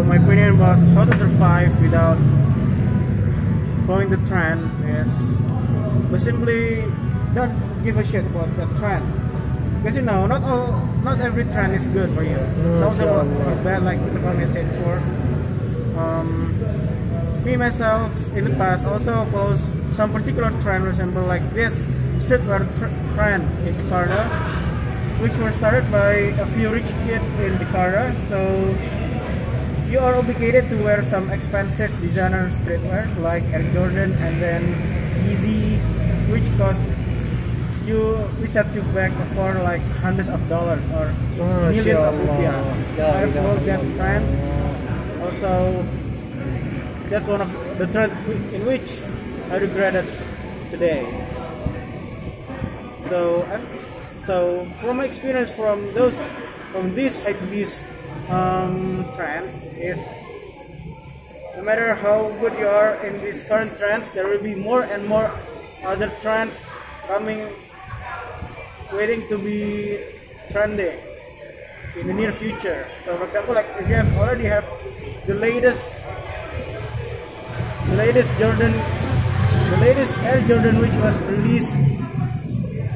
my opinion about how to survive without following the trend is, but simply don't give a shit about the trend, because you know not every trend is good for you. Some of them are bad, like the one I said before. Me myself in the past also follows some particular trend, for example like this streetwear trend in Jakarta, which were started by a few rich kids in Jakarta. So you are obligated to wear some expensive designer streetwear like Air Jordan and then Yeezy, which sets you back for like hundreds of dollars or millions of rupiah. I followed that trend. Also, that's one of the trend in which I regretted today. So from my experience from this trend is, no matter how good you are in these current trends, there will be more and more other trends coming, waiting to be trending in the near future. So for example, like if you already have the latest Air Jordan, which was released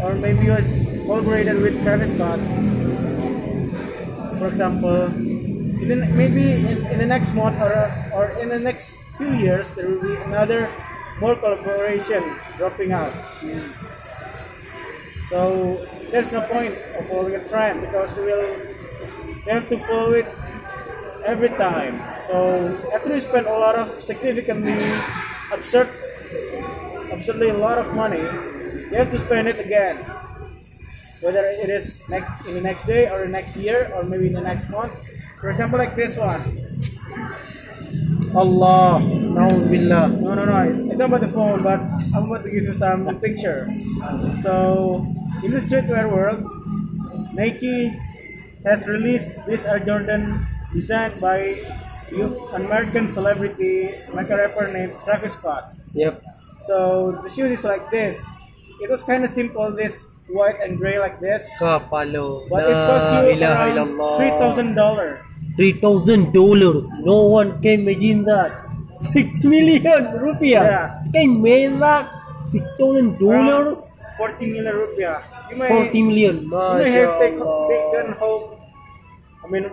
or maybe was collaborated with Travis Scott, for example, maybe in the next month or in the next few years there will be another more collaboration dropping out. So there's no point of following a trend, because you have to follow it every time. So after you spend a lot of significantly absurdly a lot of money, you have to spend it again, whether it is in the next day or the next year or maybe in the next month. For example, like this one. Allah, na'udzubillah. No, it's not about the phone, but I'm about to give you some picture. So in the streetwear world, Nike has released this Air Jordan designed by an American celebrity, like a rapper named Travis Scott. Yep. So the shoes is like this. It was kind of simple, this white and gray like this. Kapalo. But it cost you around $3,000. $3,000. No one can imagine that. 6 million rupiah. Yeah. Can imagine that. $6,000. 40 million rupiah. You may 40 million. You may have taken home. I mean,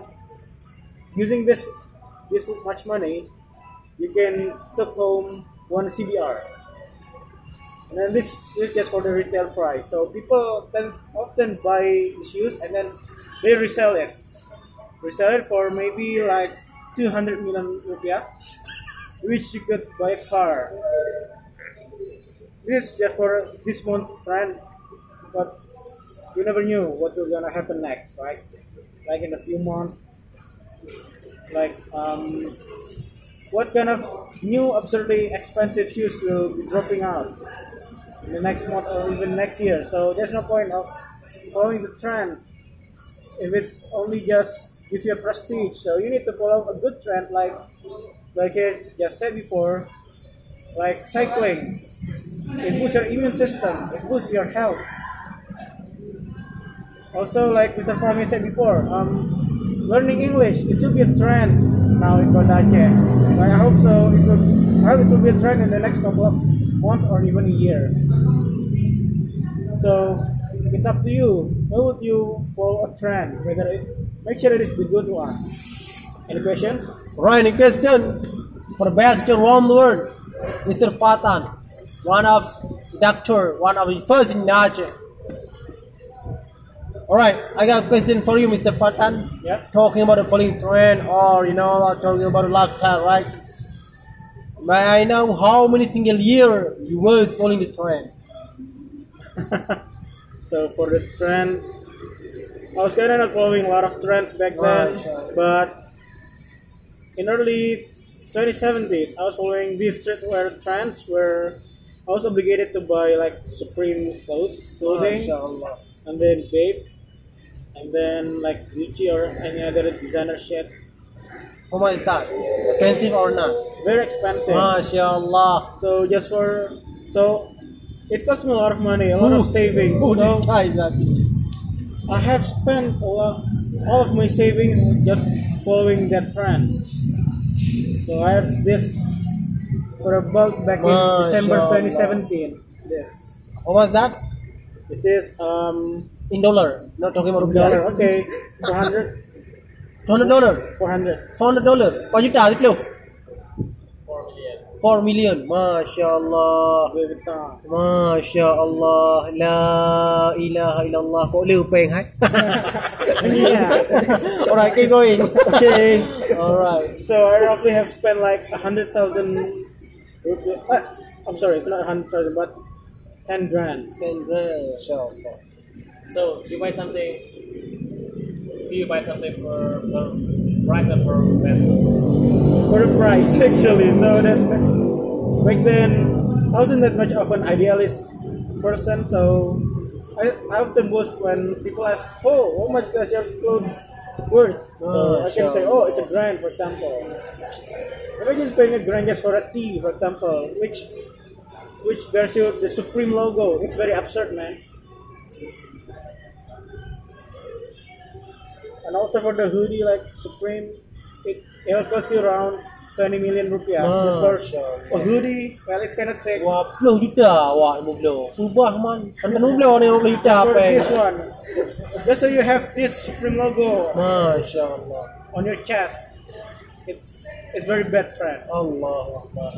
using this much money, you can take home one CBR. And then this is just for the retail price. So people often buy the shoes and then they resell it for maybe like 200 million rupiah, which you could buy a car. This is just for this month's trend, but you never knew what was gonna happen next, right? Like in a few months, like what kind of new absurdly expensive shoes will be dropping out in the next month or even next year. So there's no point of following the trend if it's only just give you a prestige. So you need to follow a good trend, like I just said before, like cycling. It boosts your immune system, it boosts your health. Also, like Mr. Fahmi said before, learning English, it should be a trend now in Banda Aceh. I hope so. I hope it will be a trend in the next couple of months or even a year. So it's up to you. How would you follow a trend? Make sure it is the good one. Any questions? Right, any question for the best around the world, Mr. Fatan, one of the first in Aceh. Alright, I got a question for you, Mr. Fatan. Yeah. Talking about the following trend, or talking about the lifestyle, right? May I know how many single year you were following the trend? So for the trend, I was kind of not following a lot of trends back then, but in early 2070s, I was following these streetwear trends where I was obligated to buy like Supreme clothing, and then Babe, and then like Gucci or any other designer shit. How much is that? Expensive or not? Very expensive. MashaAllah. So it cost me a lot of money, a lot of savings. So I have spent all of my savings just following that trend. So I have this for a bulk back in December 2017. This. How was that? This is In dollar. Not talking about dollar. rupiah. Okay, 400. $200. 400. $400. Bao nhiêu trả được 4 million. 4 million. Masya Allah. Masya Allah. La ilaha illallah. Kok liu peng hai? Yeah. Alright, keep going. Okay. Alright. So I roughly have spent like 100,000 rupiah. I'm sorry, it's not 100,000, but 10 grand. 10 grand. Masya Allah. So you buy something. Do you buy something for price or for value? For the price, actually. So that back then, I wasn't that much of an idealist person. So I often boast when people ask, "Oh, how much does your clothes worth?" So I can say, "Oh, it's a grand," for example. If I just paying a grand just for a tee, for example, which bears you the Supreme logo, it's very absurd, man. And also for the hoodie like Supreme, it'll cost you around 20 million rupiah. Just for a hoodie, well, it's kind of thick. 20 juta awak mau beli. Ubah man. Kan beli ni 20 juta For apa? this one, just so you have this Supreme logo Masya Allah. on your chest, it's very bad trend. Allah Akbar.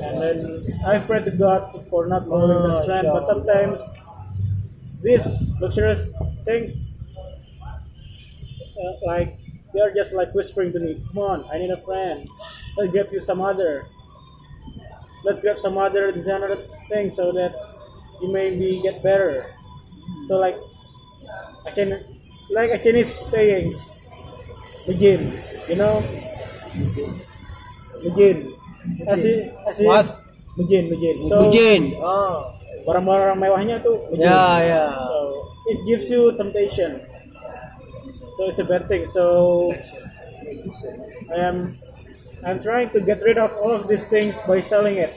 And then I pray to God for not following that trend, but sometimes these luxurious things, like they are just like whispering to me, "Come on, I need a friend. Let's grab you some other. Let's grab some other designer thing so that you maybe get better." So like a Chinese sayings, begin, you know, begin. What? Begin. So Bujin. barang-barang mewahnya tuh begin. Ya. So it gives you temptation. So it's a bad thing. So I'm trying to get rid of all of these things by selling it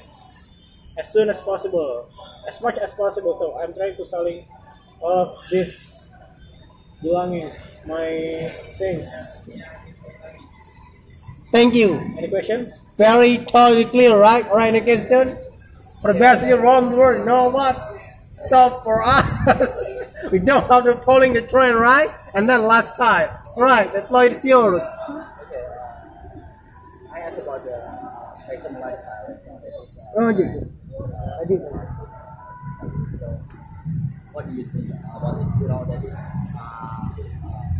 as soon as possible, as much as possible. So I'm trying to selling all of these belongings, my things. Thank you. Any questions? Very totally clear, right? Alright, next question. For the best you wrong word, know what? Stop for us. We don't have to following the trend, right? And then last time. Right, the floor is yours. Okay. I asked about the fashion lifestyle. Oh, I did. So, what do you think about this? You know, that is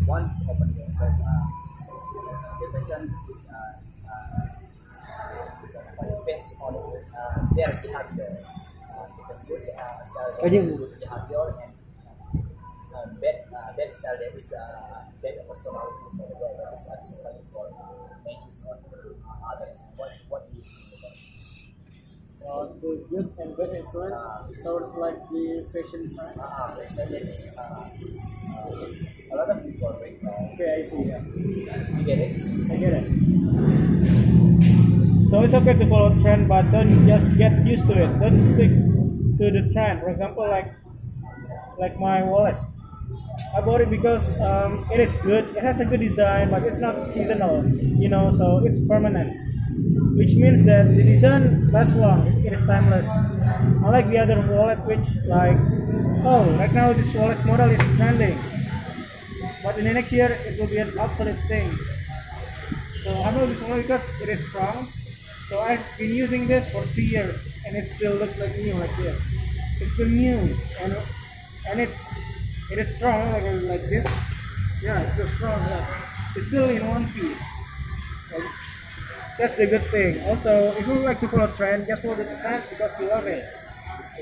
once open yourself, the fashion is depends on their behavior. Different good style, good behavior, and bad style that is bad personality for the girl that is actually for matches on others. What do you think about it? The good and bad influence towards like the fashion trend. Fashion that is a lot of people right now. Okay, I see. Yeah. You get it? I get it. So it's okay to follow trend, but don't just get used to it. Don't stick to the trend. For example, like my wallet. I bought it because it is good. It has a good design, but it's not seasonal. You know, so it's permanent, which means that the design lasts long. It is timeless. Unlike the other wallet, which like, oh, right now this wallet model is trending, but in the next year it will be an obsolete thing. So I know this wallet because it is strong. So I've been using this for 3 years, and it still looks like new, like this. It's still new, and it is strong, like this. Yeah, it's still strong. Yeah. It's still in one piece. Like, that's the good thing. Also, if you like to follow trend, just follow the trend because you love it.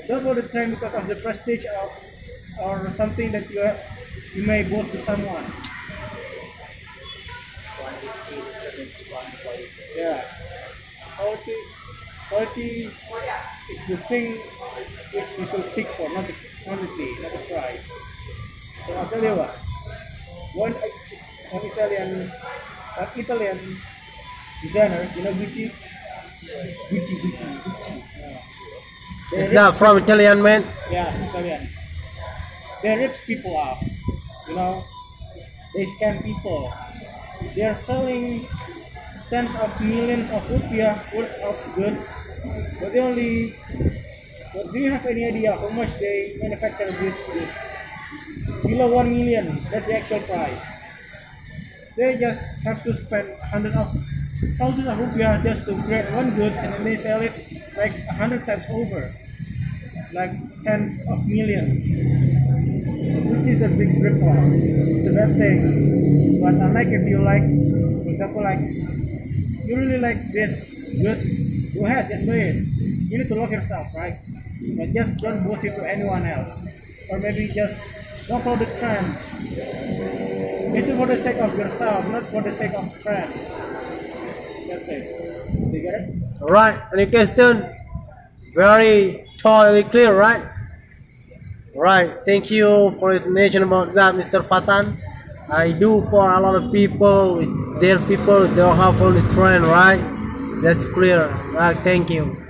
Don't follow the trend because of the prestige of or something that you may boast to someone. Yeah. Quality is the thing which you should seek for, not the quantity, not the price. So I'll tell you what. One Italian designer, you know Gucci. Yeah, from Italian man. Yeah, Italian. They rip people off. You know, they scam people. They are selling tens of millions of rupiah worth of goods, but do you have any idea how much they manufacture these goods? Below 1 million, that's the actual price. They just have to spend hundreds of thousands of rupiah just to create one good, and then they sell it like 100 times over, like tens of millions, which is a big rip-off. It's a bad thing. But unlike if you like, for example, like you really like this good, go ahead, just do it. You need to love yourself, right? But just don't boast it to anyone else, or maybe just don't follow the trend. It's for the sake of yourself, not for the sake of trend. That's it. You get it? Alright, any question? Very totally clear, right? Right, thank you for information about that, Mr. Fatan. I do for a lot of people, their people don't have only trend, right? That's clear, right? Thank you.